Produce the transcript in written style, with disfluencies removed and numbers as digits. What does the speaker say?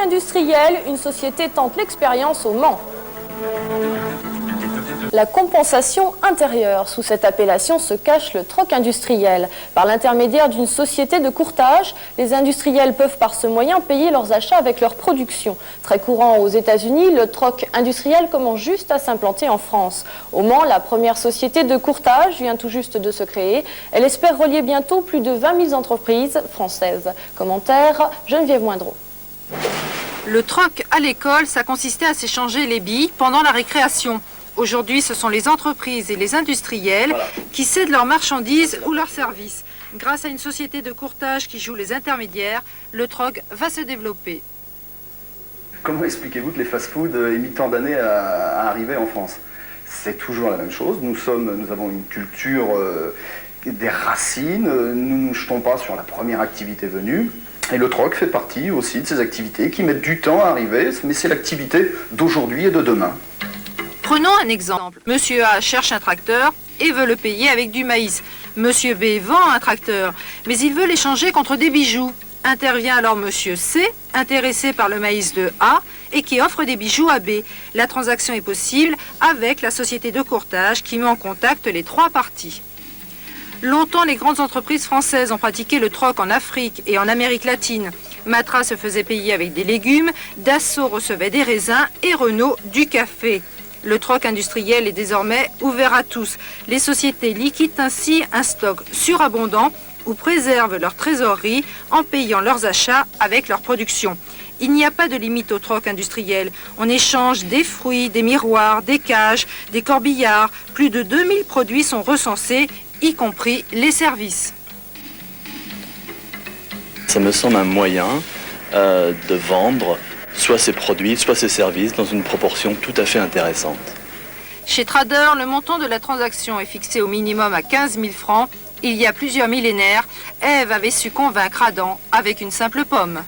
industriel, une société tente l'expérience au Mans. La compensation intérieure. Sous cette appellation se cache le troc industriel. Par l'intermédiaire d'une société de courtage, les industriels peuvent par ce moyen payer leurs achats avec leur production. Très courant aux États-Unis, le troc industriel commence juste à s'implanter en France. Au Mans, la première société de courtage vient tout juste de se créer. Elle espère relier bientôt plus de 20 000 entreprises françaises. Commentaire, Geneviève Moindreau. Le troc à l'école, ça consistait à s'échanger les billes pendant la récréation. Aujourd'hui, ce sont les entreprises et les industriels qui cèdent leurs marchandises ou leurs services. Grâce à une société de courtage qui joue les intermédiaires, le troc va se développer. Comment expliquez-vous que les fast-foods aient mis tant d'années à arriver en France? C'est toujours la même chose. Nous avons une culture des racines. Nous ne nous jetons pas sur la première activité venue. Et le troc fait partie aussi de ces activités qui mettent du temps à arriver, mais c'est l'activité d'aujourd'hui et de demain. Prenons un exemple. Monsieur A cherche un tracteur et veut le payer avec du maïs. Monsieur B vend un tracteur, mais il veut l'échanger contre des bijoux. Intervient alors Monsieur C, intéressé par le maïs de A et qui offre des bijoux à B. La transaction est possible avec la société de courtage qui met en contact les trois parties. Longtemps, les grandes entreprises françaises ont pratiqué le troc en Afrique et en Amérique latine. Matra se faisait payer avec des légumes, Dassault recevait des raisins et Renault du café. Le troc industriel est désormais ouvert à tous. Les sociétés liquident ainsi un stock surabondant ou préservent leur trésorerie en payant leurs achats avec leur production. Il n'y a pas de limite au troc industriel. On échange des fruits, des miroirs, des cages, des corbillards. Plus de 2000 produits sont recensés, y compris les services. Ça me semble un moyen de vendre soit ses produits, soit ses services dans une proportion tout à fait intéressante. Chez Trader, le montant de la transaction est fixé au minimum à 15 000 francs. Il y a plusieurs millénaires, Ève avait su convaincre Adam avec une simple pomme.